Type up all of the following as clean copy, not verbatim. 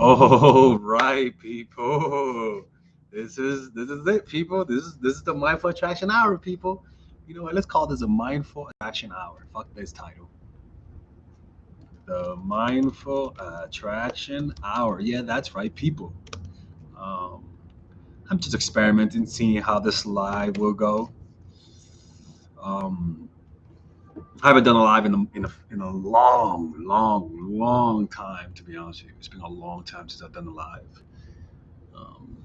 All right, people. This is it, people. This is the mindful attraction hour, people. You know what? Let's call this a mindful attraction hour. Fuck this title. The mindful attraction hour. Yeah, that's right, people. Um, I'm just experimenting, seeing how this live will go. Um, I haven't done a live in a long time. To be honest with you, it's been a long time since I've done a live. Um,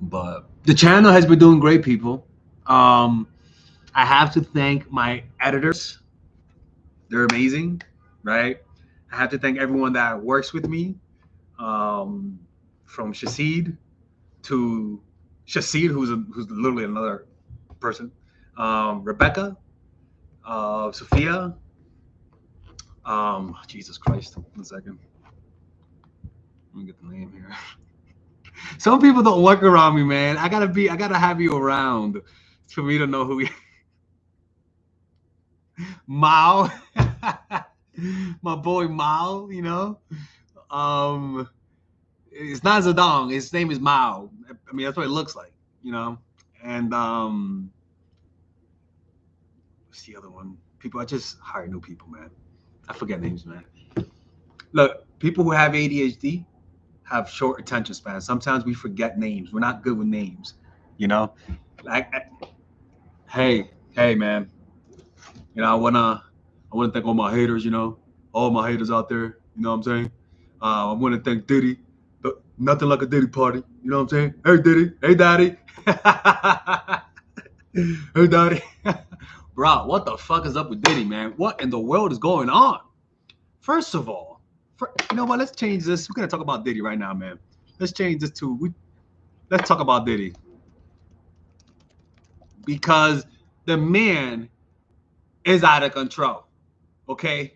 but the channel has been doing great, people. Um, I have to thank my editors; they're amazing, right? I have to thank everyone that works with me, um, from Shasid to Shasid, who's literally another person, Rebecca, Sophia. Jesus Christ, 1 second. Let me get the name here. Some people don't work around me, man. I gotta have you around for me to know who we. Mao, my boy Mao. Um, it's not Zedong. His name is Mao. I mean, that's what it looks like. And what's the other one? People, I just hire new people, man. I forget names, man. Look, people who have ADHD have short attention spans. Sometimes we forget names. We're not good with names. You know, like, hey, man. I wanna thank all my haters. All my haters out there. You know what I'm saying? I want to thank Diddy. But nothing like a Diddy party. You know what I'm saying? Hey Diddy. Hey Daddy. Hey Daddy. Bro, what the fuck is up with Diddy, man? What in the world is going on? First of all, you know what? Let's change this. We're gonna talk about Diddy right now, man. Let's change this to let's talk about Diddy because the man is out of control. Okay,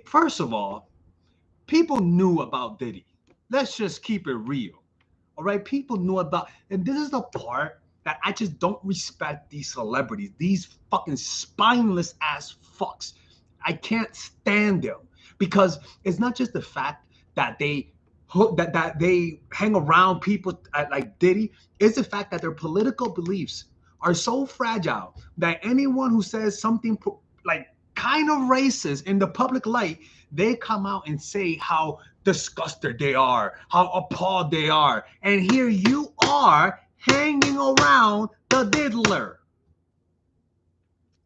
first of all, people knew about Diddy. Let's just keep it real. All right, people knew about, and this is the part that I just don't respect these celebrities, these fucking spineless ass fucks. I can't stand them because it's not just the fact that they hang around people like Diddy. It's the fact that their political beliefs are so fragile that anyone who says something like kind of racist in the public light, they come out and say how disgusted they are, how appalled they are. And here you are hanging around the diddler.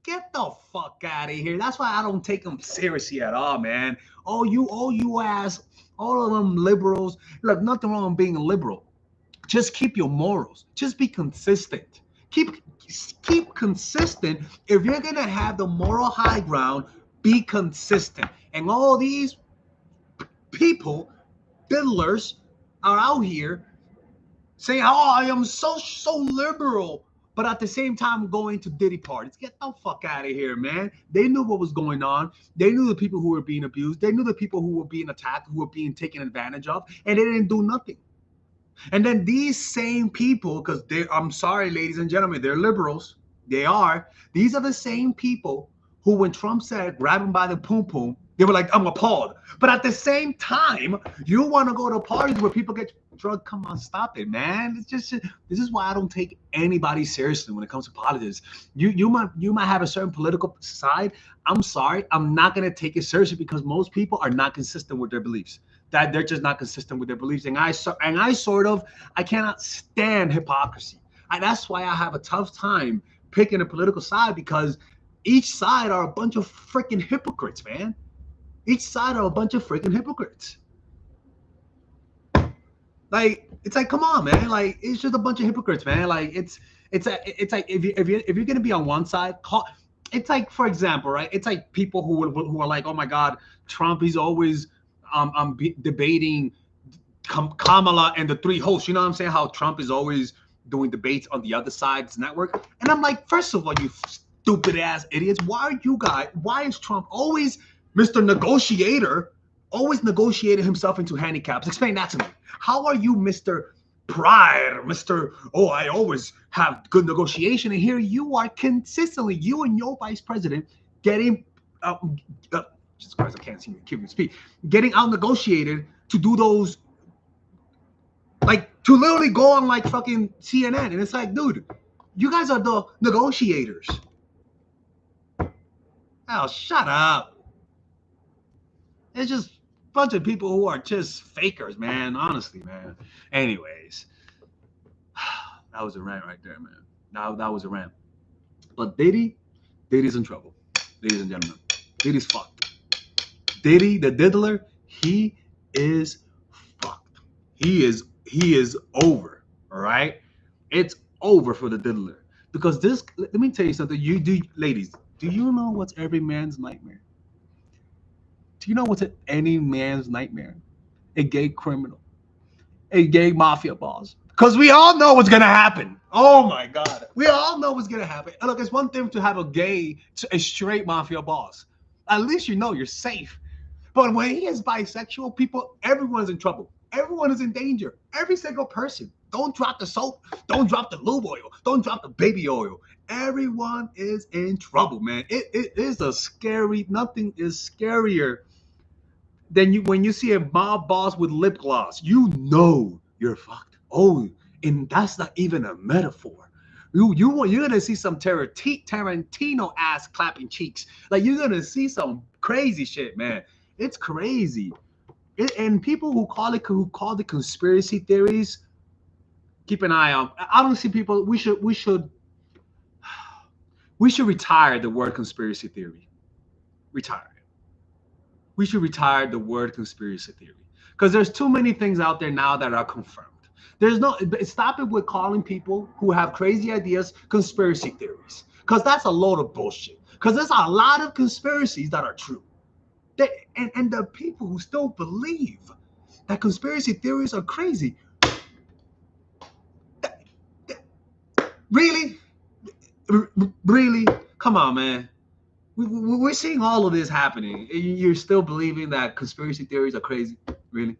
Get the fuck out of here. That's why I don't take them seriously at all, man. All of them liberals. Look, nothing wrong with being a liberal. Just keep your morals. Just be consistent. Keep consistent. If you're gonna have the moral high ground, be consistent. And all these people, diddlers, are out here saying, "Oh, I am so liberal," but at the same time going to Diddy parties. Get the fuck out of here, man. They knew what was going on. They knew the people who were being abused. They knew the people who were being attacked, who were being taken advantage of, and they didn't do nothing. And then these same people, because I'm sorry, ladies and gentlemen, they're liberals. They are. These are the same people who, when Trump said, grab him by the poom poom, they were like, I'm appalled. But at the same time, you want to go to parties where people get drugged. Come on, stop it, man. It's just, this is why I don't take anybody seriously when it comes to politics. You might have a certain political side. I'm sorry, I'm not gonna take it seriously because most people are not consistent with their beliefs. That they're just not consistent with their beliefs, and I cannot stand hypocrisy. That's why I have a tough time picking a political side because each side are a bunch of freaking hypocrites, man. Each side are a bunch of freaking hypocrites. Like, it's like, come on, man. Like, it's just a bunch of hypocrites, man. Like, it's like if you're gonna be on one side, it's like, for example, right? It's like people who are like, oh my God, Trump, he's always debating Kamala and the three hosts. You know what I'm saying? How Trump is always doing debates on the other side's network. And I'm like, first of all, you stupid ass idiots, why is Trump always Mr. Negotiator, always negotiating himself into handicaps? Explain that to me. How are you Mr. Pride, Mr. Oh, I always have good negotiation, and here you are consistently, you and your vice president, getting Jesus Christ, I can't seem to keep me speak. Getting out negotiated to do those, like to literally go on like fucking CNN, and it's like, dude, you guys are the negotiators. Oh, shut up. It's just a bunch of people who are just fakers, man. Honestly, man. Anyways, that was a rant right there, man. That was a rant. But Diddy's in trouble, ladies and gentlemen. Diddy's fucked. Diddy, the diddler, he is fucked. He is over. All right, it's over for the diddler because this. Let me tell you something. You do, ladies. Do you know what's every man's nightmare? Do you know what's any man's nightmare? A gay criminal, a gay mafia boss. Because we all know what's gonna happen. Oh my God, we all know what's gonna happen. And look, it's one thing to have a straight mafia boss. At least you know you're safe. But when he is bisexual, people, everyone's in trouble. Everyone is in danger. Every single person. Don't drop the soap. Don't drop the lube oil. Don't drop the baby oil. Everyone is in trouble, man. It is a scary. Nothing is scarier than when you see a mob boss with lip gloss. You know you're fucked. Oh, and that's not even a metaphor. You're gonna see some Tarantino ass clapping cheeks. Like you're gonna see some crazy shit, man. It's crazy. And people who call it conspiracy theories, keep an eye on. I don't see people. We should retire the word conspiracy theory. Retire. We should retire the word conspiracy theory because there's too many things out there now that are confirmed. There's no stop it with calling people who have crazy ideas conspiracy theories because that's a load of bullshit. Because there's a lot of conspiracies that are true. And the people who still believe that conspiracy theories are crazy. Really? Really? Come on, man. We're seeing all of this happening. You're still believing that conspiracy theories are crazy? Really?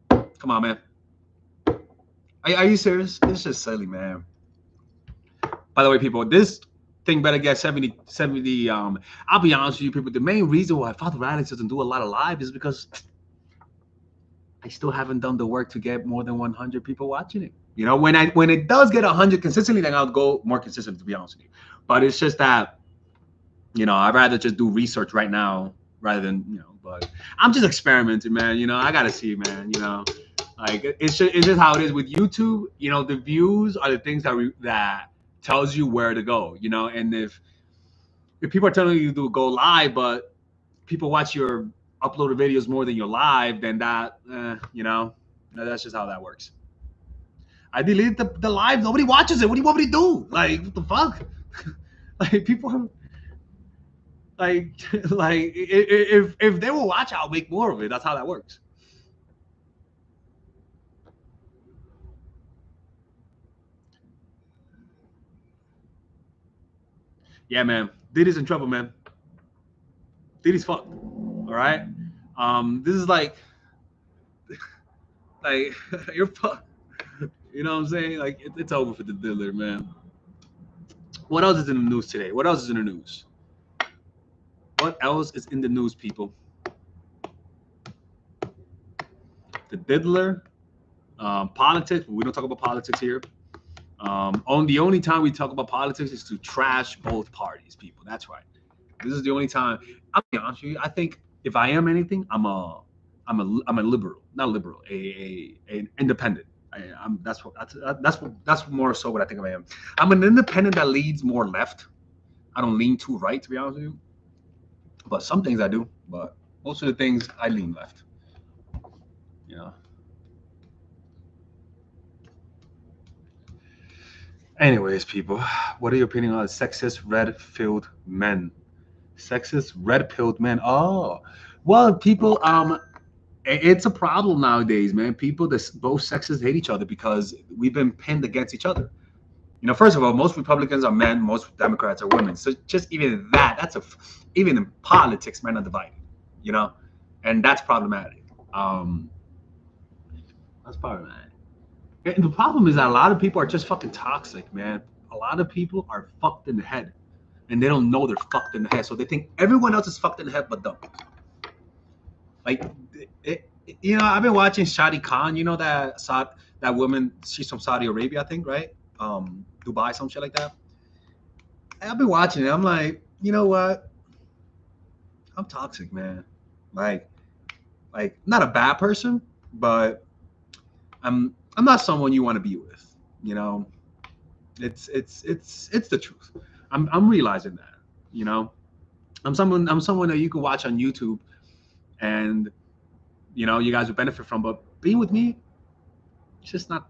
Come on, man. Are you serious? It's just silly, man. By the way, people, this thing better get 70. I'll be honest with you, people. The main reason why Father Radix doesn't do a lot of live is because I still haven't done the work to get more than 100 people watching it. You know, when it does get 100 consistently, then I'll go more consistent, to be honest with you. But it's just that, you know, I'd rather just do research right now rather than, you know, but I'm just experimenting, man. You know, I got to see, man, you know, like it's just how it is with YouTube. You know, the views are the things that tells you where to go, you know, and if people are telling you to go live, but people watch your uploaded videos more than your live, then that, you know, that's just how that works. I deleted the live. Nobody watches it. What do you want me to do? Like, what the fuck? Like, people, like if they will watch, I'll make more of it. That's how that works. Yeah, man. Diddy's in trouble, man. Diddy's fucked. All right. This is like you're fucked. You know what I'm saying? Like it's over for the diddler, man. What else is in the news today? What else is in the news? What else is in the news, people? The diddler, politics. We don't talk about politics here. The only time we talk about politics is to trash both parties, people. That's right. This is the only time. I'll be honest with you. I think if I am anything, I'm a liberal, not liberal, an independent. That's more so what I think I am. I'm an independent that leads more left. I don't lean too right, to be honest with you. But some things I do. But most of the things I lean left. You know. Anyways, people, what are your opinion on sexist red-pilled men? Sexist red-pilled men. Oh, well, people. It's a problem nowadays, man. People that both sexes hate each other because we've been pinned against each other. You know, first of all, most Republicans are men, most Democrats are women. So just even that's even in politics, men are divided. You know, and that's problematic. That's problematic. And the problem is that a lot of people are just fucking toxic, man. A lot of people are fucked in the head. and they don't know they're fucked in the head. So they think everyone else is fucked in the head but them. Like, I've been watching Shadi Khan. You know that woman? She's from Saudi Arabia, I think, right? Dubai, some shit like that. I've been watching it. I'm like, you know what? I'm toxic, man. Like, not a bad person, but I'm not someone you want to be with. You know, it's the truth. I'm realizing that. You know, I'm someone that you can watch on YouTube, and you guys would benefit from. But being with me, it's just not.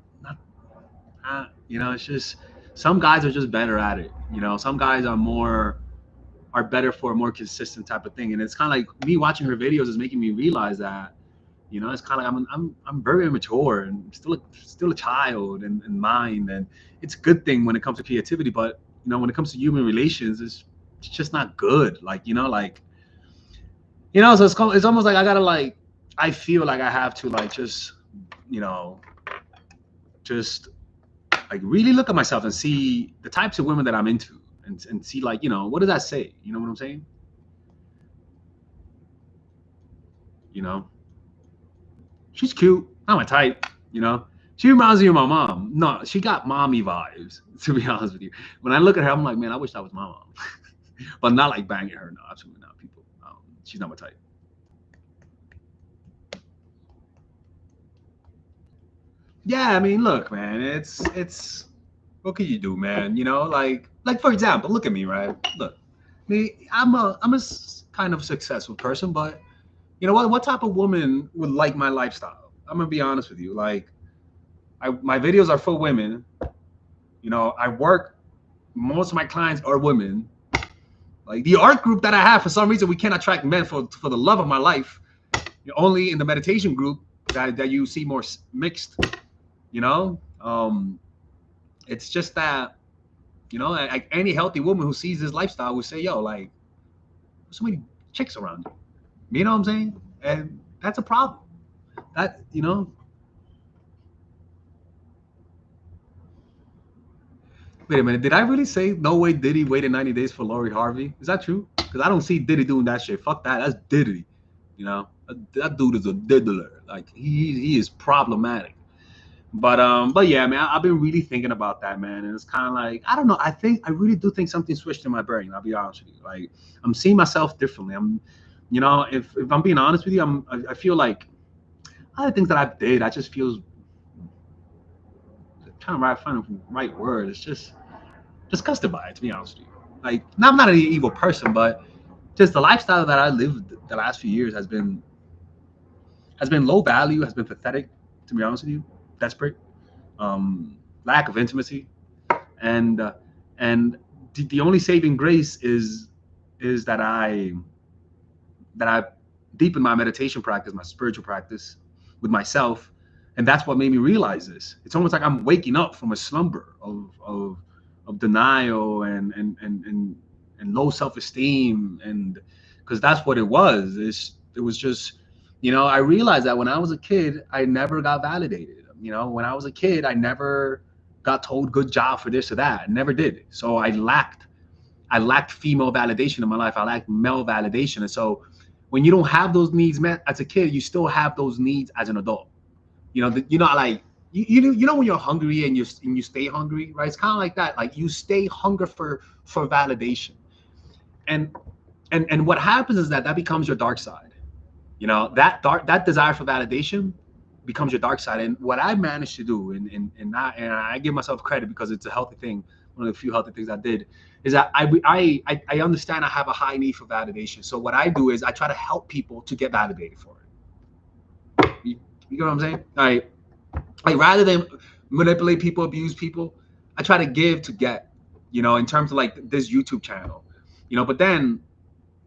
It's just some guys are just better at it. Some guys are better for a more consistent type of thing. And it's kind of like me watching her videos is making me realize that. It's kind of like I'm very immature and still a child in mind, and it's a good thing when it comes to creativity, but when it comes to human relations, it's just not good. Like so it's almost like I feel like I have to just just like really look at myself and see the types of women that I'm into, and see what does that say? You know what I'm saying? She's cute, not my type. She reminds me of my mom. No, she got mommy vibes, to be honest with you. When I look at her, I'm like, man, I wish that was my mom. But not like banging her. No, absolutely not, people. She's not my type. Yeah, I mean, look, man, it's what can you do, man? Like for example, look at me, right? Look, me, I'm a kind of successful person, but you know what type of woman would like my lifestyle? I'm gonna be honest with you. Like, my videos are for women. I work. Most of my clients are women. Like the art group that I have, for some reason, we can't attract men for the love of my life. Only in the meditation group that you see more mixed. It's just that like any healthy woman who sees this lifestyle would say, yo, like, there's so many chicks around you. You know what I'm saying? And that's a problem. That Wait a minute, did I really say no way Diddy waited 90 days for Lori Harvey? Is that true? Because I don't see Diddy doing that shit. Fuck that. That's Diddy. That dude is a diddler. Like, he is problematic. But yeah, man, I've been really thinking about that, man. And it's kind of like, I don't know. I really do think something switched in my brain. I'll be honest with you. Like, I'm seeing myself differently. If I'm being honest with you, I feel like other things that I did, I just feel trying to find the right word. It's just disgusted by it, to be honest with you. Like, I'm not an evil person, but just the lifestyle that I lived the last few years has been low value, has been pathetic, to be honest with you, desperate, lack of intimacy, and the only saving grace is that I deepen my meditation practice, my spiritual practice with myself, and that's what made me realize this. It's almost like I'm waking up from a slumber of denial and low self-esteem, and because that's what it was. It was just, I realized that when I was a kid, I never got validated. When I was a kid, I never got told good job for this or that. I never did. So I lacked female validation in my life. I lacked male validation. And so when you don't have those needs met as a kid, you still have those needs as an adult. Like, when you're hungry and you stay hungry, right? It's kind of like that. Like, you stay hunger for validation. And what happens is that becomes your dark side. That desire for validation becomes your dark side. And what I managed to do, and I give myself credit because it's a healthy thing, one of the few healthy things I did, is that I understand I have a high need for validation. So what I do is I try to help people to get validated for it. You get what I'm saying? Like rather than manipulate people, abuse people, I try to give to get, in terms of like this YouTube channel, but then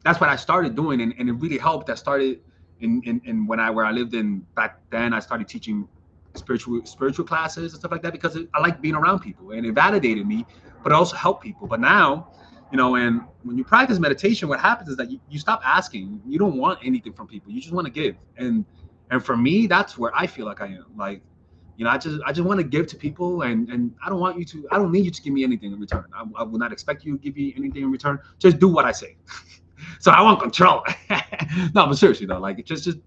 that's what I started doing, and it really helped. I started in where I lived in back then. I started teaching spiritual classes and stuff like that because I like being around people, and it validated me, but it also helped people. But now, and when you practice meditation, what happens is that you stop asking. You don't want anything from people. You just want to give. And for me, that's where I feel like I am. Like, You know, I just want to give to people, and I don't need you to give me anything in return. I will not expect you to give me anything in return. Just do what I say. So I want control. No, but seriously though, like just do,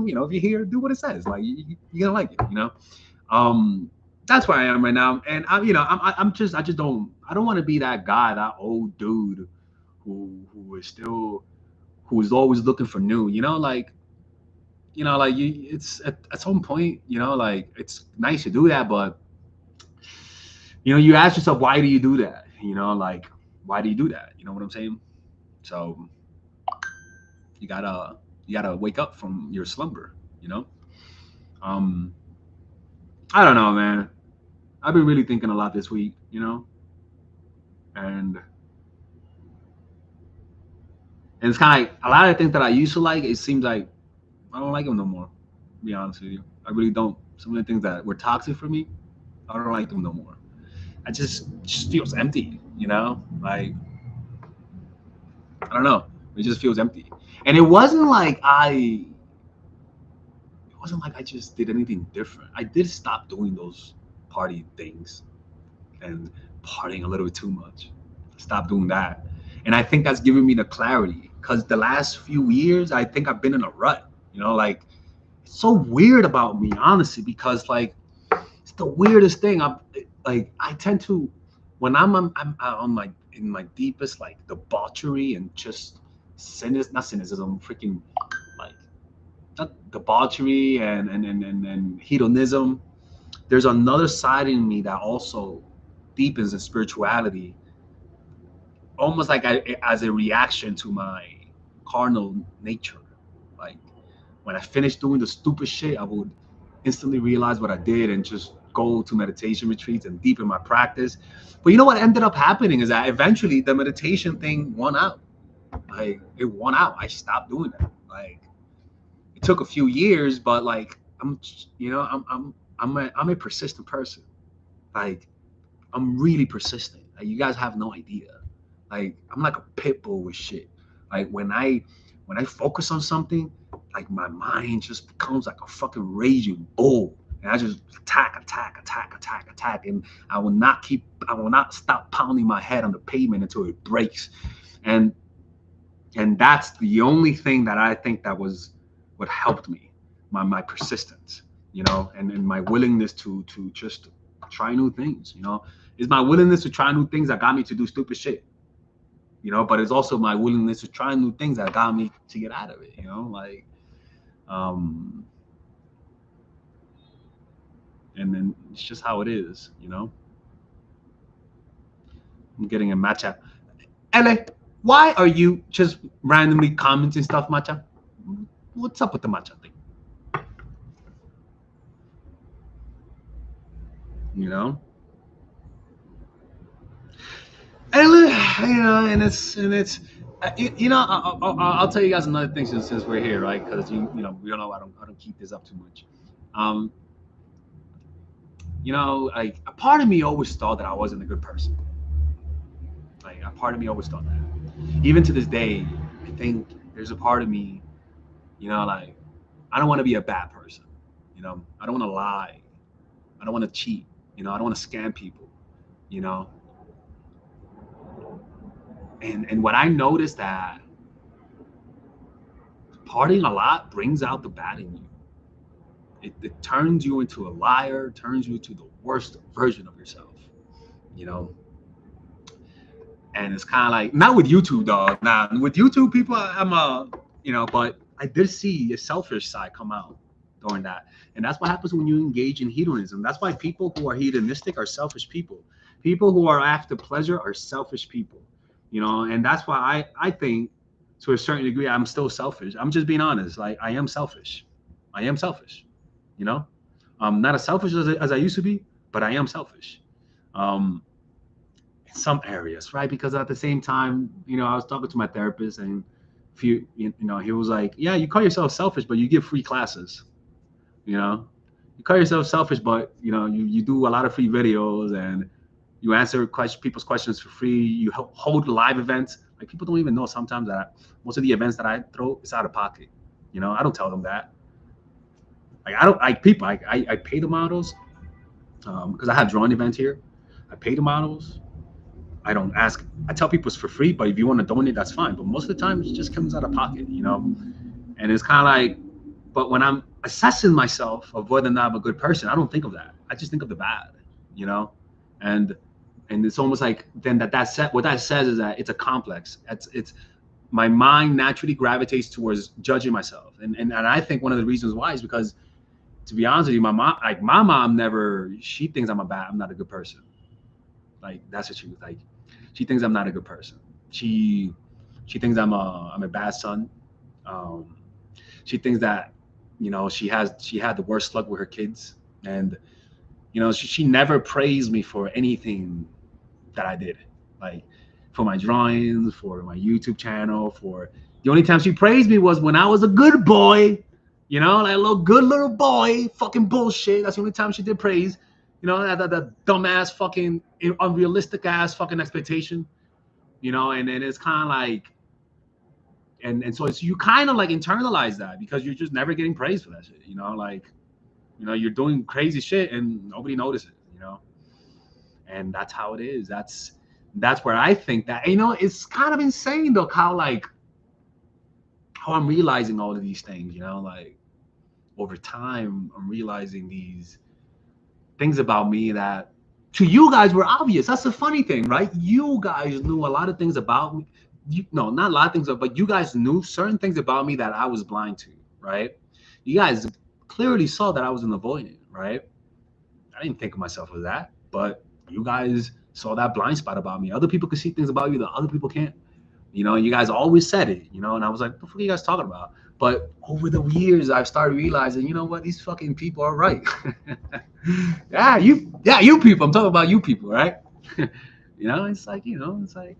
you know, if you're here, do what it says. Like you're gonna like it, you know. That's where I am right now, and I just I don't want to be that guy, that old dude who is always looking for new, you know, like it's at some point, you know, like it's nice to do that, but you know, you ask yourself, why do you do that? You know, like why do you do that? You know what I'm saying? So you gotta wake up from your slumber, you know. Um, I don't know, man. I've been really thinking a lot this week, you know, and it's kind of like a lot of things that I used to like. It seems like I don't like them no more. To be honest with you, I really don't. Some of the things that were toxic for me, I don't like them no more. I just feels empty, you know. Like I don't know, it just feels empty. And it wasn't like I just did anything different. I did stop doing those party things and partying a little bit too much. Stop doing that. And I think that's given me the clarity because the last few years, I think I've been in a rut. You know, like it's so weird about me, honestly, because like it's the weirdest thing. I tend to when I'm on my in my deepest like debauchery and just not cynicism, freaking like not debauchery and hedonism. There's another side in me that also deepens in spirituality, almost like as a reaction to my carnal nature. Like when I finished doing the stupid shit, I would instantly realize what I did and just go to meditation retreats and deepen my practice. But you know what ended up happening is that eventually the meditation thing won out. Like it won out. I stopped doing that. Like it took a few years, but like you know, I'm a persistent person. Like I'm really persistent. Like, you guys have no idea. Like I'm like a pit bull with shit. Like when I focus on something, like my mind just becomes like a fucking raging bull, and I just attack, and I will not stop pounding my head on the pavement until it breaks, and that's the only thing that I think that was what helped me, my persistence, you know, and my willingness to just try new things, you know. It's my willingness to try new things that got me to do stupid shit, you know, but it's also my willingness to try new things that got me to get out of it, you know, like um and then it's just how it is, you know. I'm getting a matcha. LA, why are you just randomly commenting stuff, matcha? What's up with the matcha thing? You know? And you know, you know, I'll tell you guys another thing since we're here, right? Because you know, we don't know, I don't keep this up too much. Um, you know, like a part of me always thought that I wasn't a good person. Like a part of me always thought that. Even to this day, I think there's a part of me, you know, like I don't want to be a bad person. You know, I don't want to lie. I don't want to cheat. You know, I don't want to scam people. You know, and what I noticed that partying a lot brings out the bad in you. It turns you into a liar, turns you into the worst version of yourself, you know. And it's kind of like not with YouTube, dog. Now with YouTube people, I'm you know, but I did see a selfish side come out during that, and that's what happens when you engage in hedonism. That's why people who are hedonistic are selfish people. People who are after pleasure are selfish people, you know. And that's why I think to a certain degree I'm still selfish. I'm just being honest. Like I am selfish. I am selfish. You know, I'm not as selfish as I used to be, but I am selfish. Um, in some areas, right? Because at the same time, you know, I was talking to my therapist, and if you know, he was like, "Yeah, you call yourself selfish, but you give free classes. You know, you call yourself selfish, but you know, you do a lot of free videos and you answer people's questions for free. You hold live events. Like people don't even know sometimes that most of the events that I throw is out of pocket. You know, I don't tell them that. Like I don't like people. I pay the models. because I have drawing events here. I pay the models. I don't ask. I tell people it's for free, but if you want to donate, that's fine. But most of the time, it just comes out of pocket, you know. And it's kind of like, but when I'm assessing myself of whether or not I'm a good person, I don't think of that. I just think of the bad, you know. And it's almost like then that set what that says is that it's a complex. It's my mind naturally gravitates towards judging myself, and I think one of the reasons why is because, to be honest with you, my mom never, she thinks I'm not a good person. Like that's the truth. Like she thinks I'm not a good person. She she thinks I'm a bad son. Um, she thinks that, she had the worst luck with her kids, and she never praised me for anything that I did, like for my drawings, for my YouTube channel. For the only time she praised me was when I was a good boy, like a little good little boy, fucking bullshit. That's the only time she did praise. That dumbass fucking unrealistic ass fucking expectation. And then it's kind of like, and so it's, you kind of like internalize that because you're just never getting praised for that shit. Like, you're doing crazy shit and nobody notices. And that's how it is. That's where I think that, it's kind of insane though, how I'm realizing all of these things, like over time I'm realizing these things about me that to you guys were obvious. That's the funny thing, right? You guys knew a lot of things about me. No, not a lot of things, but you guys knew certain things about me that I was blind to, right? You guys clearly saw that I was an avoidant, right? I didn't think of myself as that, but you guys saw that blind spot about me. Other people could see things about you that other people can't. You guys always said it, and I was like, what the fuck are you guys talking about? But over the years, I've started realizing, you know what, these fucking people are right. You people. I'm talking about you people, right? It's like, it's like,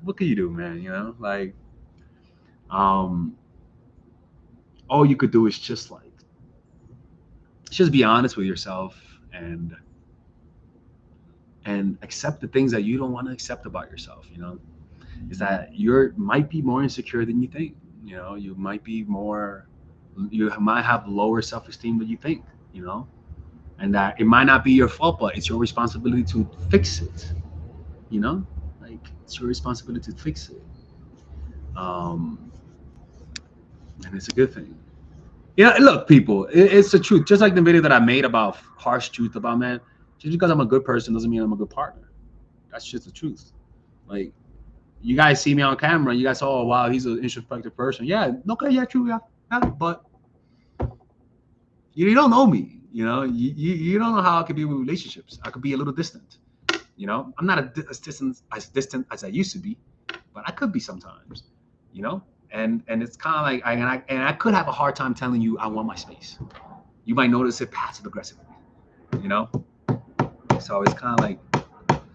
what can you do, man? Like, um, all you could do is just be honest with yourself and accept the things that you don't want to accept about yourself. Is that you might be more insecure than you think. You might have lower self-esteem than you think. And that it might not be your fault, but it's your responsibility to fix it. You know, like it's your responsibility to fix it. Um, and it's a good thing. Look, people, it's the truth. Just like the video that I made about harsh truth about man. Just because I'm a good person doesn't mean I'm a good partner. That's just the truth. Like, you guys see me on camera, you guys say, oh wow, he's an introspective person. Yeah, okay, yeah, true, yeah. But you don't know me. You don't know how I could be with relationships. I could be a little distant. I'm not as distant as I used to be, but I could be sometimes. You know, and it's kind of like I could have a hard time telling you I want my space. You might notice it passive aggressively. You know, so it's kind of like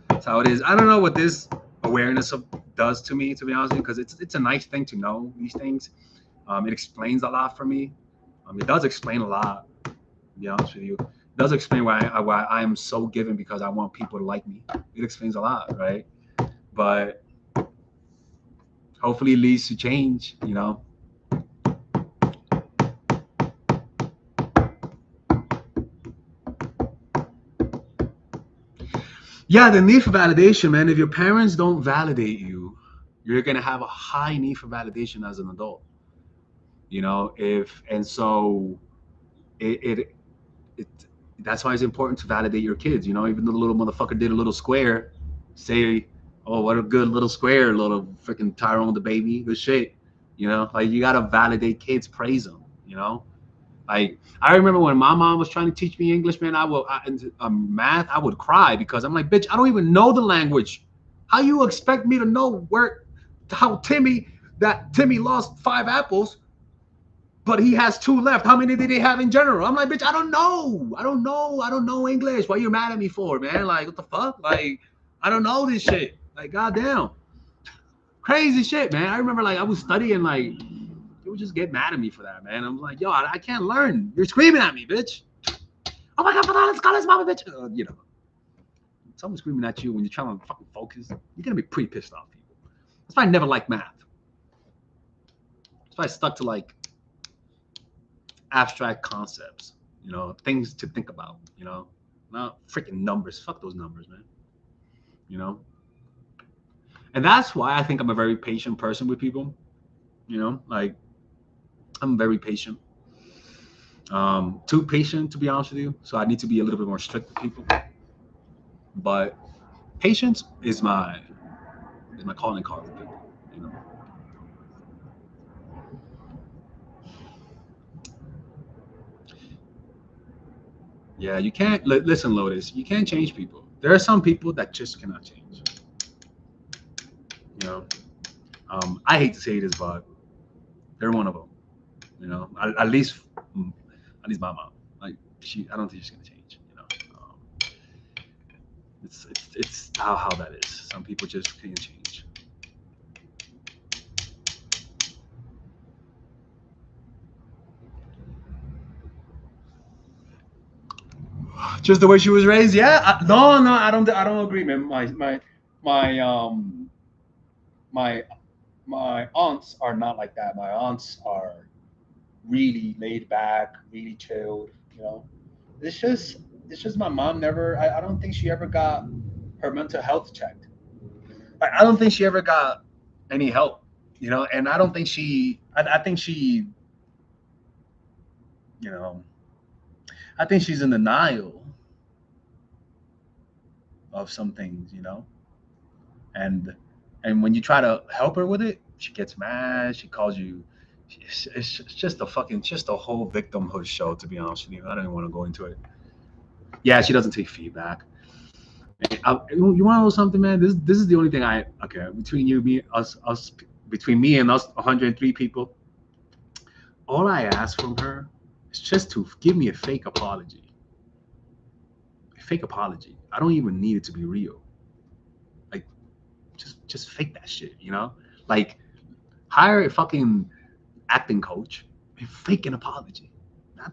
that's how it is. I don't know what this awareness does to me, to be honest with you, because it's a nice thing to know these things. It explains a lot for me. It does explain a lot. To be honest with you, it does explain why I am so given because I want people to like me. It explains a lot, right? But hopefully, it leads to change. Yeah, the need for validation, man. If your parents don't validate you, you're gonna have a high need for validation as an adult. If and so it it that's why it's important to validate your kids. Even though the little motherfucker did a little square, say, oh, what a good little square, little freaking Tyrone the baby, good shit. Like you gotta validate kids, praise them. Like I remember when my mom was trying to teach me English, man, math, I would cry because I'm like, bitch, I don't even know the language. How you expect me to know how Timmy lost 5 apples, but he has 2 left. How many did he have in general? I'm like, bitch, I don't know. I don't know English. What are you mad at me for, man? Like, what the fuck? Like, I don't know this shit. Like, goddamn. Crazy shit, man. I remember like I was studying, like, they would just get mad at me for that, man. I'm like, yo, I can't learn. You're screaming at me, bitch. Oh my god, let's go, let's mama, bitch. Someone screaming at you when you're trying to fucking focus, you're gonna be pretty pissed off, people. That's why I never liked math. That's why I stuck to like abstract concepts, things to think about, Not freaking numbers. Fuck those numbers, man. You know. And that's why I think I'm a very patient person with people. You know, like I'm very patient. Too patient to be honest with you. So I need to be a little bit more strict with people. But patience is my calling card with people. You know. Yeah, you can't listen, Lotus. You can't change people. There are some people that just cannot change. You know, I hate to say this, but they're one of them. You know, mm, at least my mom. Like I don't think she's gonna change. You know, it's how that is. Some people just can't change. Just the way she was raised. Yeah. No, I don't agree, man. My my aunts are not like that. My aunts are really laid back, really chilled. You know, it's just it's just my mom never. I don't think she ever got her mental health checked. I don't think she ever got any help. You know, and I don't think she. I think she. You know, I think she's in denial of some things. You know, and when you try to help her with it, she gets mad. She calls you. It's just a fucking just a whole victimhood show. To be honest with you, I don't even want to go into it. Yeah, she doesn't take feedback. You want to know something, man? This is the only thing okay between you, me, us between me and us 103 people. All I ask from her is just to give me a fake apology. A fake apology. I don't even need it to be real. Like just fake that shit. You know, like hire a fucking acting coach and fake an apology. Not,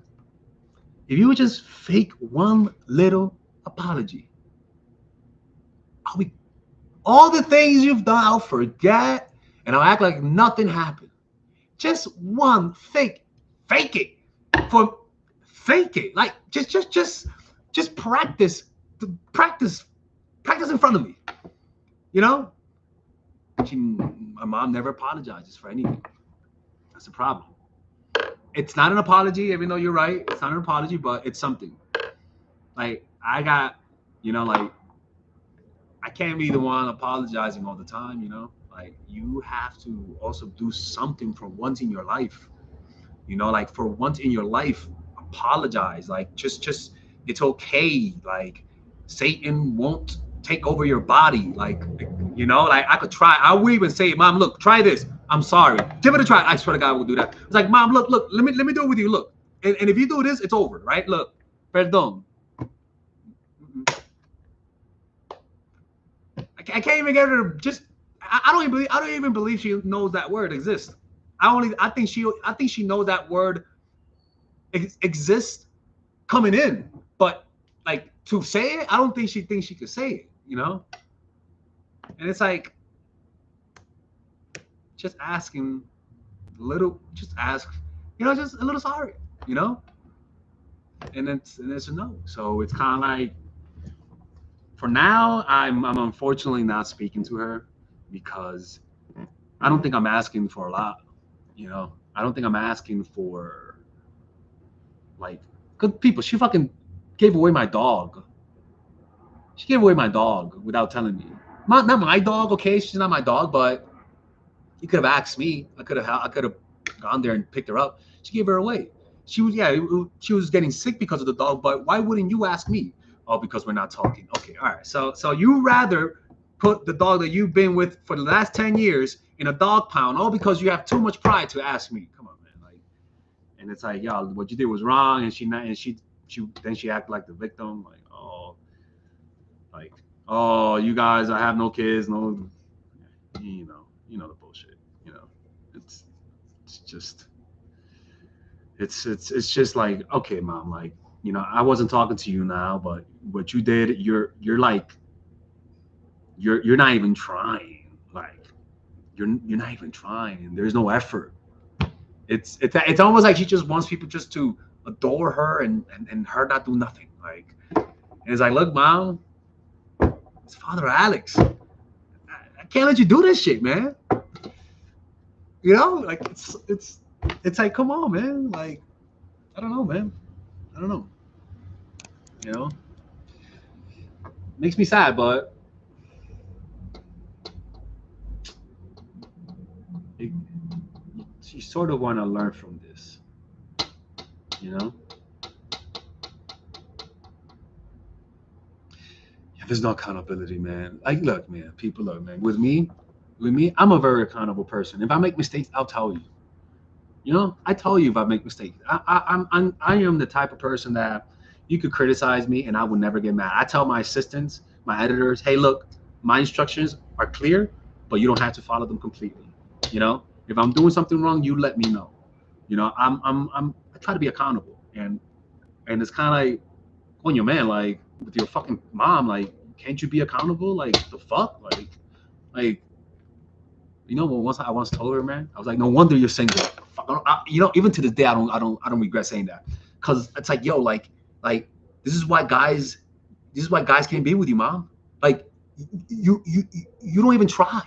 if you would just fake one little apology, I'll be all the things you've done, I'll forget and I'll act like nothing happened. Just one fake it. For fake it. Like just practice practice in front of me. You know? My mom never apologizes for anything. That's the problem. It's not an apology, even though you're right. It's not an apology, but it's something. Like I got, like I can't be the one apologizing all the time, Like you have to also do something for once in your life. Like for once in your life, apologize. Like just it's okay. Like Satan won't take over your body. Like I could try. I would even say, Mom, look, try this. I'm sorry. Give it a try. I swear to God, we'll do that. It's like, Mom, look, let me do it with you. Look. And if you do this, it's over, right? Look, perdón. I can't even get her to just. I don't even believe she knows that word exists. I think she knows that word exists coming in, but like to say it, I don't think she thinks she could say it. And it's like just asking just ask, just a little sorry, and it's a no. So it's kind of like for now, I'm unfortunately not speaking to her because I don't think I'm asking for a lot. I don't think I'm asking for like good people. She fucking gave away my dog. She gave away my dog without telling me. Not my dog, okay? She's not my dog, but you could have asked me. I could have gone there and picked her up. She gave her away. She was getting sick because of the dog, but why wouldn't you ask me? Oh, because we're not talking. Okay, all right. So you rather put the dog that you've been with for the last 10 years in a dog pound, all because you have too much pride to ask me. Come on, man. And it's like, yeah, what you did was wrong, and she acted like the victim, like, oh, you guys, I have no kids, no, the bullshit, it's just, it's just like, okay, Mom, like, I wasn't talking to you now, but what you did, you're like, you're not even trying, like, you're not even trying. There's no effort. It's almost like she just wants people just to adore her and her not do nothing, like. And And it's like, look, mom, it's Father Alex. I can't let you do this shit, man. You know, like it's like, come on, man. Like, I don't know, man. I don't know. You know, makes me sad, but it, you sort of want to learn from this. You know, yeah, there's no accountability, man. Like, look, man. People, look, man. With me, I'm a very accountable person. If I make mistakes, I'll tell you. You know, I tell you if I make mistakes. I am the type of person that you could criticize me and I would never get mad. I tell my assistants, my editors, hey, look, my instructions are clear, but you don't have to follow them completely. You know, if I'm doing something wrong, you let me know. You know, I try to be accountable, and it's kind of like, on your man, like with your fucking mom, like, can't you be accountable? Like, the fuck, like. You know, once I once told her, man, I was like, no wonder you're single. You know, even to this day, I don't regret saying that, because it's like, yo, like this is why guys, can't be with you, mom. Like, you don't even try.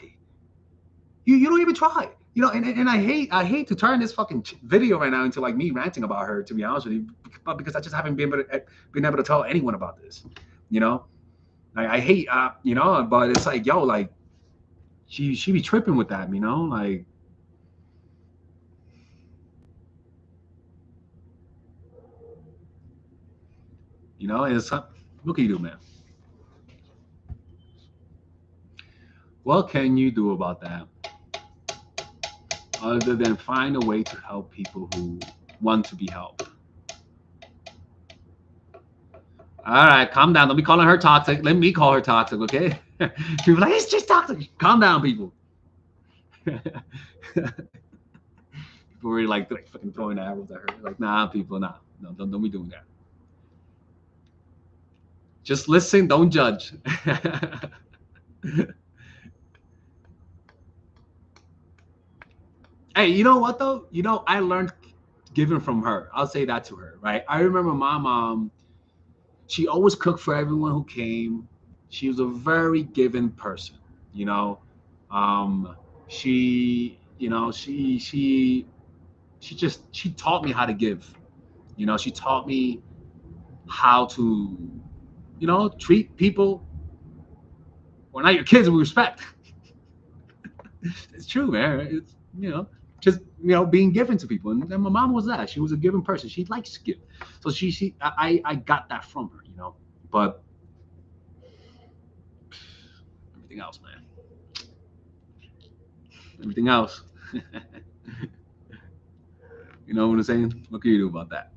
You don't even try. You know, and I hate to turn this fucking video right now into like me ranting about her. To be honest with you, but because I just haven't been able to tell anyone about this. You know, I hate you know, but it's like, yo, like. She be tripping with that, you know, like, you know, and it's what can you do, man? What can you do about that other than find a way to help people who want to be helped? All right, calm down. Don't be calling her toxic. Let me call her toxic, okay? People are like, it's just toxic. Calm down, people. People really like fucking throwing arrows at her. Like, nah, people, nah, no, don't be doing that. Just listen, don't judge. Hey, you know what though? You know, I learned giving from her. I'll say that to her, right? I remember my mom, she always cooked for everyone who came. She was a very giving person, you know. She, you know, she taught me how to give. You know, she taught me how to, you know, treat people, well, not your kids, with respect. It's true, man. It's, you know, just, you know, being given to people. And my mom was that. She was a giving person. She likes to give. So I got that from her, you know. But everything else, man. Everything else. You know what I'm saying? What can you do about that?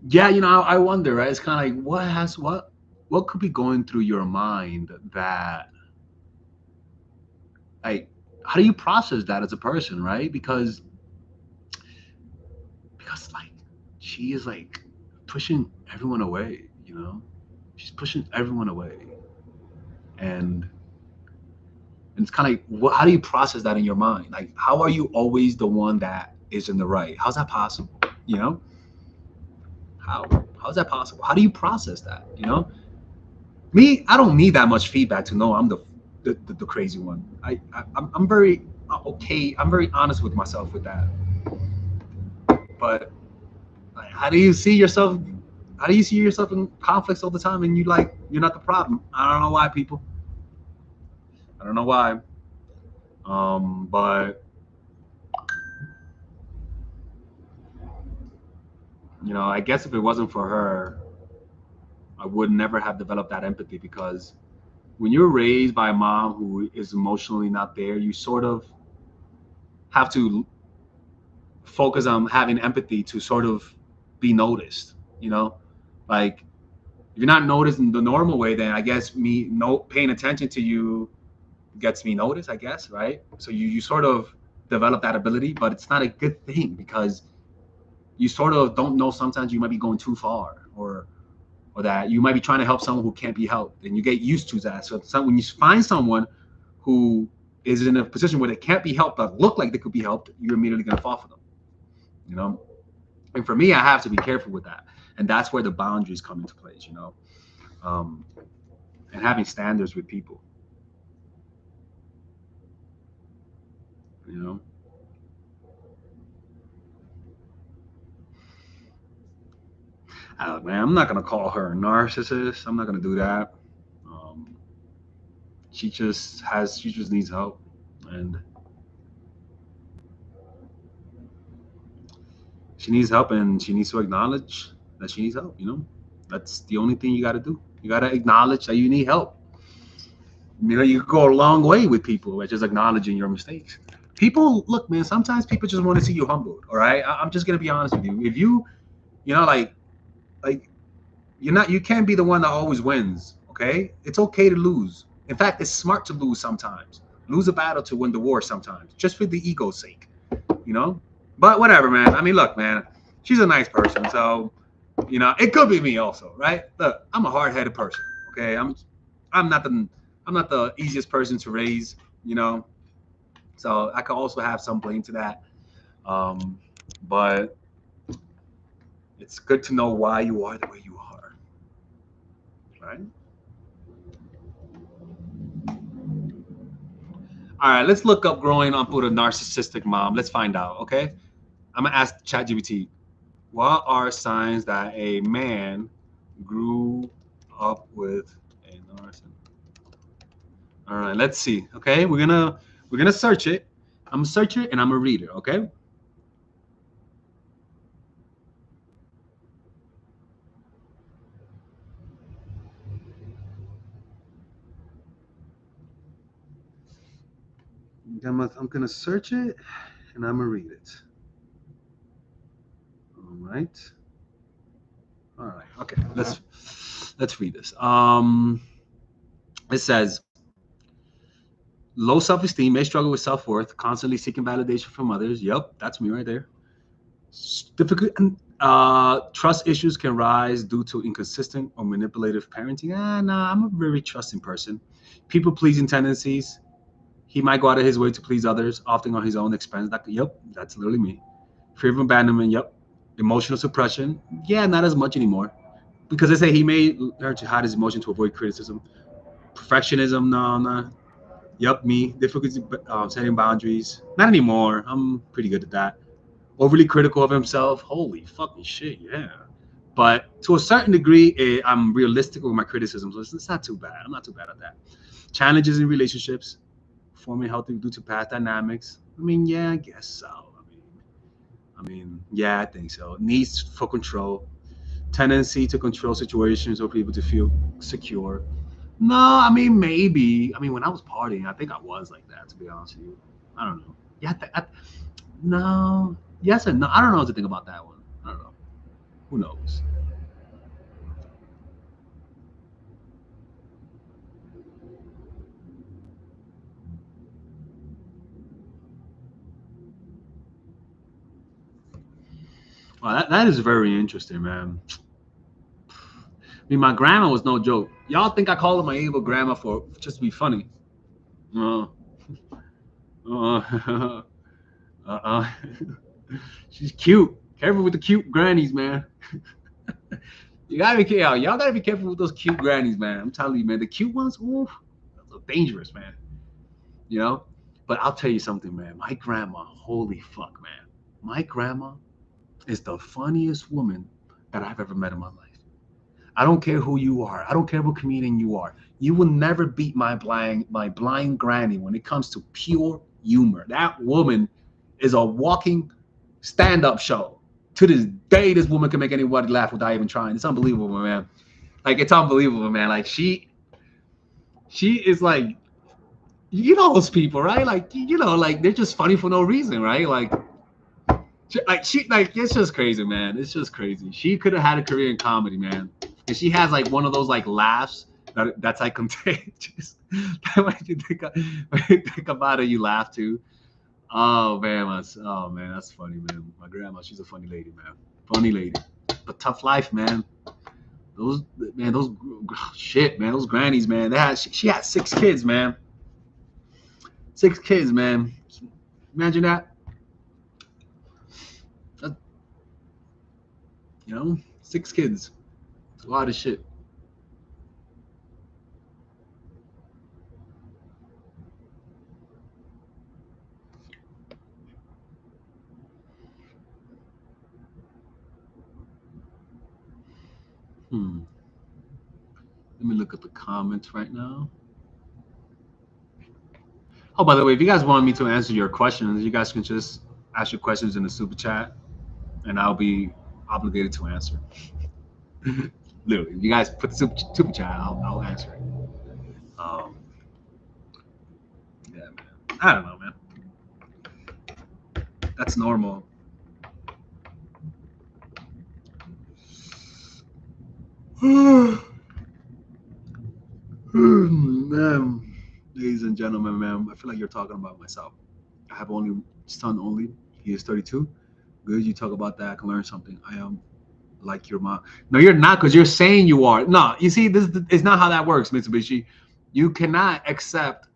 Yeah, you know, I wonder, right? It's kind of like, what could be going through your mind that, like, how do you process that as a person, right? Because like, she is like pushing everyone away, you know? She's pushing everyone away. And it's kind of like, how do you process that in your mind? Like, how are you always the one that is in the right? How's that possible? You know? How? How's that possible? How do you process that? You know? Me, I don't need that much feedback to know I'm the crazy one. I'm very okay. I'm very honest with myself with that. But like, how do you see yourself? How do you see yourself in conflicts all the time and you're not the problem? I don't know why, people. I don't know why. But you know, I guess if it wasn't for her, I would never have developed that empathy, because when you're raised by a mom who is emotionally not there, you sort of have to focus on having empathy to sort of be noticed, you know? Like, if you're not noticed in the normal way, then I guess me no paying attention to you gets me noticed, I guess, right? So you sort of develop that ability, but it's not a good thing, because you sort of don't know, sometimes you might be going too far, or that you might be trying to help someone who can't be helped, and you get used to that. So when you find someone who is in a position where they can't be helped, but look like they could be helped, you're immediately going to fall for them. You know, and for me, I have to be careful with that, and that's where the boundaries come into place. You know, and having standards with people. You know, man, I'm not gonna call her a narcissist. I'm not gonna do that. Um, she just needs help, and she needs help, and she needs to acknowledge that she needs help. You know, that's the only thing you got to do. You got to acknowledge that you need help. You know, you go a long way with people by just acknowledging your mistakes. People, look, man. Sometimes people just want to see you humbled. All right, I'm just gonna be honest with you. If you know, like you can't be the one that always wins. Okay, it's okay to lose. In fact, it's smart to lose sometimes. Lose a battle to win the war sometimes, just for the ego's sake. You know, but whatever, man. I mean, look, man. She's a nice person, so you know, it could be me also, right? Look, I'm a hard-headed person. Okay, I'm not the I'm not the easiest person to raise. You know, so I could also have some blame to that. Um, but it's good to know why you are the way you are, right? All right, let's look up growing up with a narcissistic mom. Let's find out, okay? I'm gonna ask ChatGPT, what are signs that a man grew up with a narcissist? All right, let's see. Okay, we're gonna search it. I'm gonna search it and I'm gonna read it. Okay. I'm gonna search it and I'm gonna read it. All right. All right. Okay. Let's read this. It says low self-esteem may struggle with self-worth, constantly seeking validation from others. Yep, that's me right there. Difficult trust issues can rise due to inconsistent or manipulative parenting. Nah, I'm a very trusting person. People pleasing tendencies. He might go out of his way to please others, often on his own expense. Yep, that's literally me. Fear of abandonment. Yep. Emotional suppression. Yeah, not as much anymore. Because they say he may learn to hide his emotion to avoid criticism. Perfectionism. No, no. Yep, me. Difficulty setting boundaries. Not anymore. I'm pretty good at that. Overly critical of himself. Holy fucking shit, yeah. But to a certain degree, I'm realistic with my criticism, so it's not too bad. I'm not too bad at that. Challenges in relationships, forming healthy due to past dynamics. I mean, yeah, I guess so. Yeah, I think so. Needs for control, tendency to control situations or people to feel secure. No, I mean maybe. I mean, when I was partying, I think I was like that. To be honest with you, I don't know. Yeah, no, yes and no. I don't know what to think about that one. I don't know. Who knows? Well, that is very interesting, man. I mean, my grandma was no joke. Y'all think I call her my evil grandma for just to be funny? Uh, uh, uh. She's cute. Careful with the cute grannies, man. You gotta be careful. Y'all gotta be careful with those cute grannies, man. I'm telling you, man. The cute ones, ooh, those are dangerous, man. You know. But I'll tell you something, man. My grandma, holy fuck, man. My grandma is the funniest woman that I've ever met in my life. I don't care who you are. I don't care what comedian you are. You will never beat my blind granny when it comes to pure humor. That woman is a walking stand-up show. To this day, this woman can make anybody laugh without even trying. It's unbelievable, man. Like it's unbelievable, man. Like she is like, you know those people, right? Like you know, like they're just funny for no reason, right? Like it's just crazy, man. It's just crazy. She could have had a career in comedy, man. And she has like one of those like laughs that's like contagious. when you think about it, you laugh too. Oh man, that's funny, man. My grandma, she's a funny lady, man. Funny lady, but tough life, man. Those man, those shit, man. Those grannies, man. She had 6 kids, man. 6 kids, man. Imagine that. You know, 6 kids. It's a lot of shit. Let me look at the comments right now. Oh, by the way, if you guys want me to answer your questions, you guys can just ask your questions in the super chat, and I'll be obligated to answer. Literally, if you guys put the super chat, I'll answer it. Yeah, man. I don't know, man. That's normal. Man, ladies and gentlemen, man, I feel like you're talking about myself. I have only son only. He is 32. Good, you talk about that. I can learn something. I am like your mom. No, you're not, because you're saying you are. No, you see, this is not how that works, Mitsubishi. You cannot accept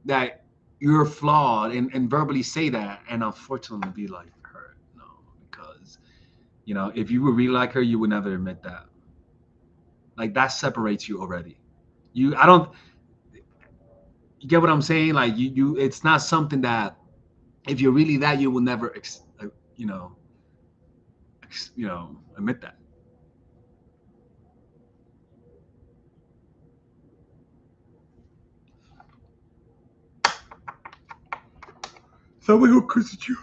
that you're flawed and verbally say that, and unfortunately be like her. No, because you know, if you were really like her, you would never admit that. Like, that separates you already. You get what I'm saying? Like, it's not something that, if you're really that, you will never you know admit that. Somebody who accuses you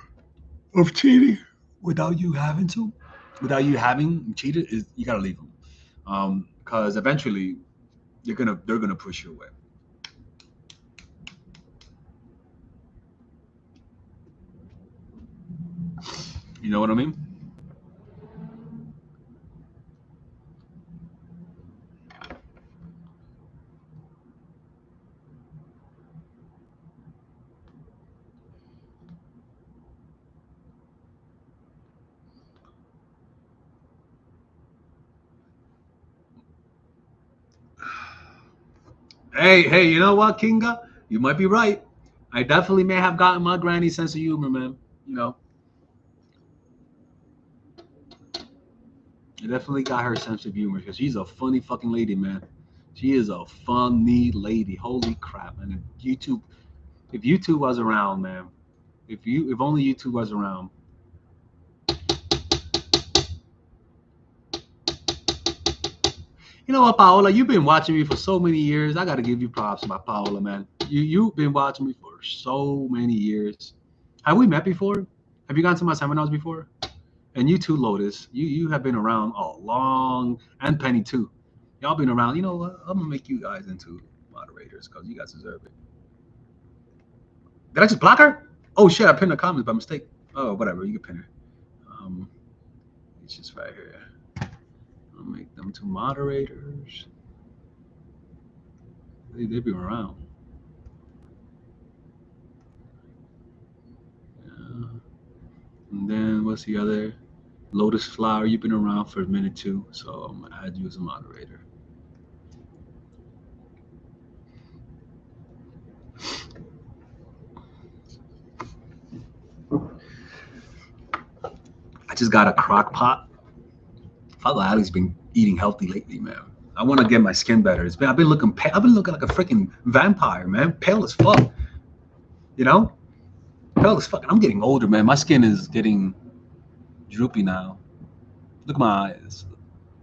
of cheating without you having cheated, is you gotta leave them, because eventually they're gonna push you away. You know what I mean? Hey, you know what, Kinga? You might be right. I definitely may have gotten my granny's sense of humor, man. You know, I definitely got her sense of humor, because she's a funny fucking lady, man. She is a funny lady. Holy crap, man. If YouTube was around, man. If only YouTube was around. You know what, Paola? You've been watching me for so many years. I got to give you props, my Paola, man. You've been watching me for so many years. Have we met before? Have you gone to my seminars before? And you too, Lotus. You have been around a long, and Penny too. Y'all been around. You know what? I'm gonna make you guys into moderators, because you guys deserve it. Did I just block her? Oh shit! I pinned the comments by mistake. Oh, whatever. You can pin her. It's just right here. I'll make them to moderators. They've been around. Yeah. And then what's the other? Lotus Flower. You've been around for a minute too, so I'm gonna add you as a moderator. I just got a crock pot. Father Ali's been eating healthy lately, man. I want to get my skin better. I've been looking like a freaking vampire, man. Pale as fuck. You know? Pale as fuck. I'm getting older, man. My skin is getting droopy now. Look at my eyes.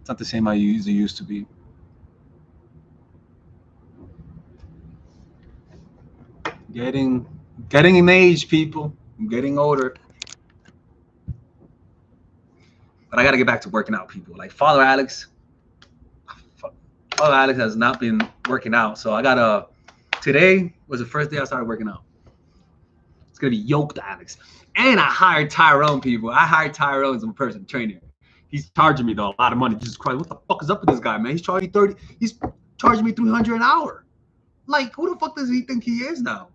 It's not the same I used to be. Getting in age, people. I'm getting older. But I got to get back to working out, people. Like Father Alex has not been working out. So today was the first day I started working out. It's going to be yoked Alex. And I hired Tyrone, people. I hired Tyrone as a personal trainer. He's charging me, though, a lot of money. Jesus Christ, what the fuck is up with this guy, man? He's charging me $300 an hour. Like, who the fuck does he think he is now?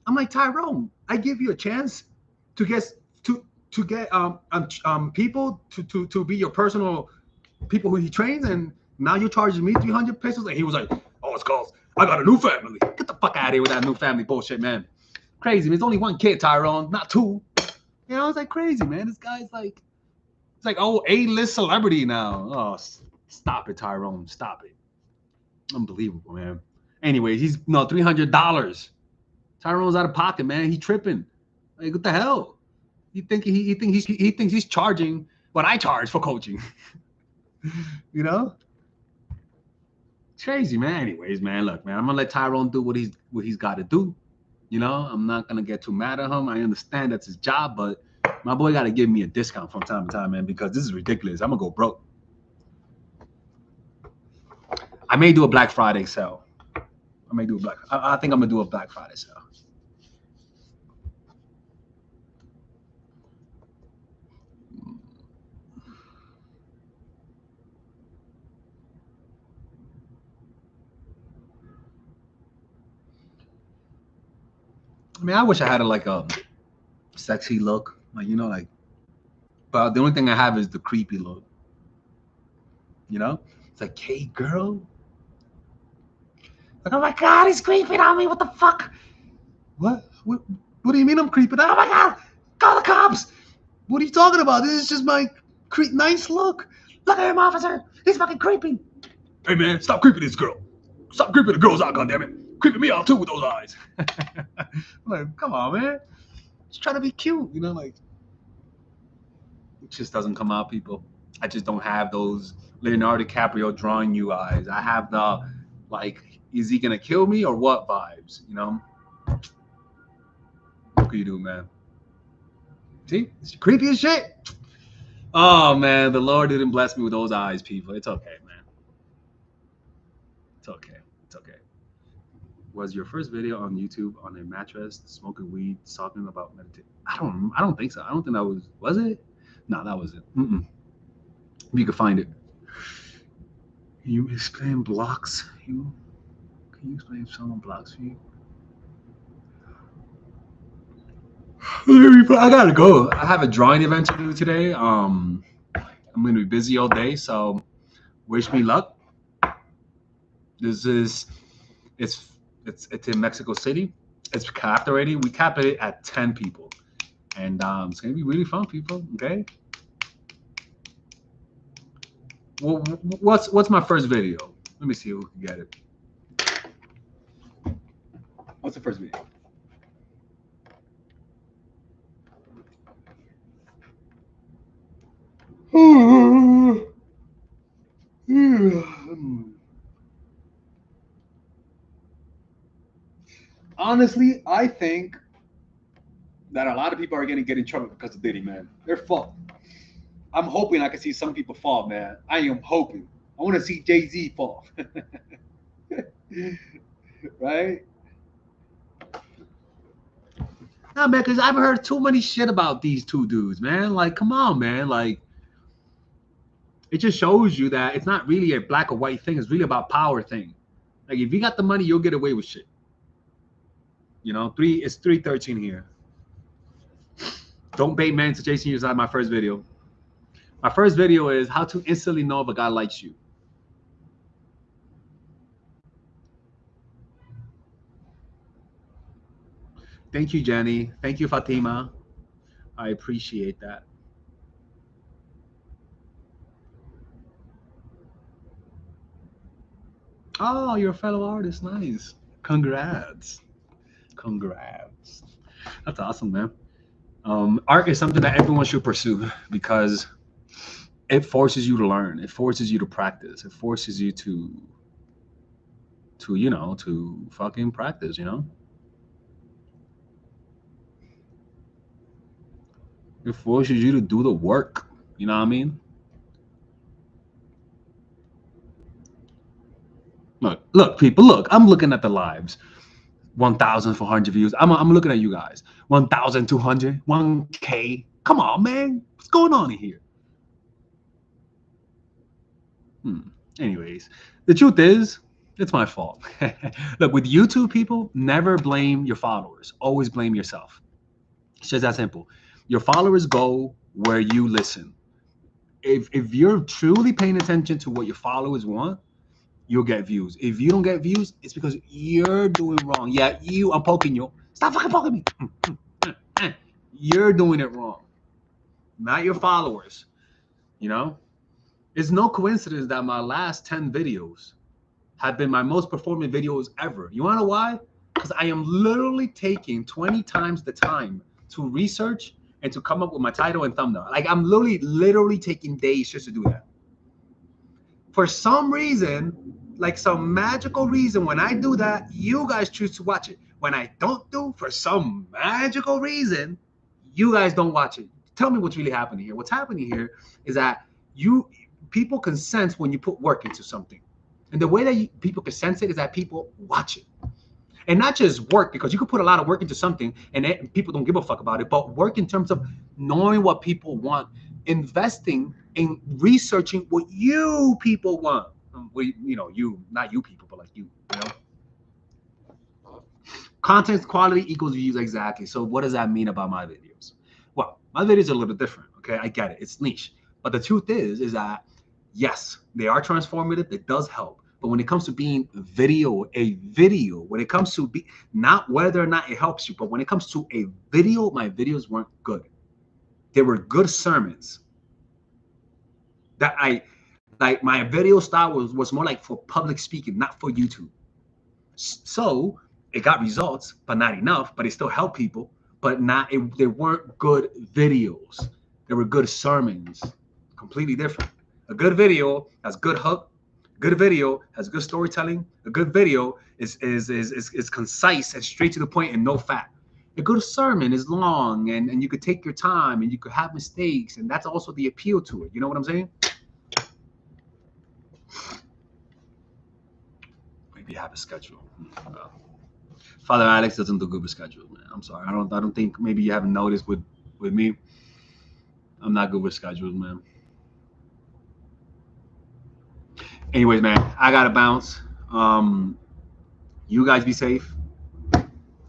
I'm like, Tyrone, I give you a chance to get people to be your personal people who he trains, and now you're charging me 300 pesos. And he was like, oh, it's called I got a new family. Get the fuck out of here with that new family bullshit, man. Crazy. There's only one kid, Tyrone, not two. You know, it's like crazy, man. This guy's like, it's like, oh, A-list celebrity now. Oh, stop it, Tyrone. Stop it. Unbelievable, man. Anyways, he's no $300. Tyrone's out of pocket, man. He tripping. Like, what the hell? He thinks he's charging what I charge for coaching. You know? It's crazy, man. Anyways, man, look, man, I'm gonna let Tyrone do what he's got to do. You know, I'm not gonna get too mad at him. I understand that's his job, but my boy got to give me a discount from time to time, man, because this is ridiculous. I'm gonna go broke. I may do a Black Friday sale. I think I'm gonna do a Black Friday sale. I mean, I wish I had a sexy look, like, you know, like, but the only thing I have is the creepy look. You know, it's like, hey, girl. Like, oh my God, he's creeping on me. What the fuck? What do you mean I'm creeping? Oh my God, call the cops. What are you talking about? This is just my nice look. Look at him, officer. He's fucking creeping. Hey, man, stop creeping this girl. Stop creeping the girls out, goddammit. Creeping me out too with those eyes. Like, come on, man. Just trying to be cute, you know, like, it just doesn't come out, people. I just don't have those Leonardo DiCaprio drawing you eyes. I have the, like, is he gonna kill me or what vibes, you know? What can you do, man? See, it's creepy as shit. Oh, man, the Lord didn't bless me with those eyes, people. It's okay, man. It's okay. It's okay. Was your first video on YouTube on a mattress, smoking weed, talking about meditation? I don't think so. I don't think that was it? No, that wasn't. If you could find it. You explain blocks you? Can you explain if someone blocks you? I gotta go. I have a drawing event to do today. I'm gonna be busy all day, so wish me luck. It's in Mexico City. It's capped already. We capped it at 10 people, and it's gonna be really fun, people. Okay. Well, what's my first video? Let me see who can get it. What's the first video? Honestly, I think that a lot of people are going to get in trouble because of Diddy, man. They're fucked. I'm hoping I can see some people fall, man. I am hoping. I want to see JayZ fall. Right? No, man, because I've heard too many shit about these two dudes, man. Like, come on, man. Like, it just shows you that it's not really a black or white thing. It's really about power thing. Like, if you got the money, you'll get away with shit. You know, it's 3:13 here. Don't bait men to chasing you. Is not my first video. My first video is how to instantly know if a guy likes you. Thank you, Jenny. Thank you, Fatima. I appreciate that. Oh, you're a fellow artist. Nice. Congrats. Congrats. That's awesome, man. Art is something that everyone should pursue because it forces you to learn. It forces you to practice. It forces you to fucking practice, you know? It forces you to do the work. You know what I mean? Look, people, look. I'm looking at the lives. 1,400 views. I'm looking at you guys. 1,200, 1K. Come on, man. What's going on in here? Anyways, the truth is, it's my fault. Look, with YouTube, people, never blame your followers. Always blame yourself. It's just that simple. Your followers go where you listen. If you're truly paying attention to what your followers want, you'll get views. If you don't get views, it's because you're doing wrong. Yeah, I'm poking you. Stop fucking poking me. You're doing it wrong, not your followers. You know, it's no coincidence that my last 10 videos have been my most performing videos ever. You wanna know why? Because I am literally taking 20 times the time to research and to come up with my title and thumbnail. Like I'm literally taking days just to do that. For some reason, like some magical reason, when I do that, you guys choose to watch it. When I don't do, for some magical reason, you guys don't watch it. Tell me what's really happening here. What's happening here is that people can sense when you put work into something. And the way that people can sense it is that people watch it. And not just work, because you could put a lot of work into something and people don't give a fuck about it, but work in terms of knowing what people want, investing in researching what you people want. Not you people, but like you know. Content quality equals views, exactly. So what does that mean about my videos? Well, my videos are a little different, okay? I get it, it's niche. But the truth is that, yes, they are transformative, it does help. But when it comes to being a video, when it comes to not whether or not it helps you, but when it comes to a video, my videos weren't good. They were good sermons. That like my video style was more like for public speaking, not for YouTube. So it got results, but not enough. But it still helped people, but they weren't good videos. They were good sermons, completely different. A good video has good hook. Good video has good storytelling. A good video is concise and straight to the point and no fat. A good sermon is long and you could take your time and you could have mistakes, and that's also the appeal to it. You know what I'm saying? Maybe have a schedule. Father Alex doesn't do good with schedules, man. I'm sorry. I don't think, maybe you haven't noticed with me. I'm not good with schedules, man. Anyways, man, I gotta bounce. You guys be safe.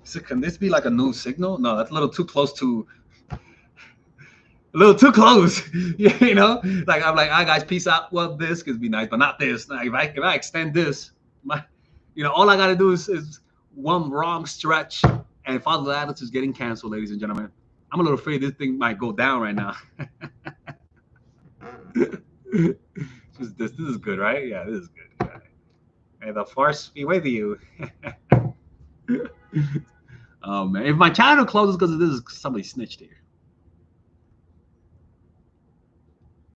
So can this be like a new signal? No, that's a little too close to. A little too close, you know. Like I'm like, all right, guys, peace out. Well, this could be nice, but not this. Like, if I extend this, all I gotta do is one wrong stretch, and Father Alex is getting canceled, ladies and gentlemen. I'm a little afraid this thing might go down right now. This is good, right? Yeah, this is good. Yeah. May the force be with you. Oh man, if my channel closes because of this, somebody snitched here.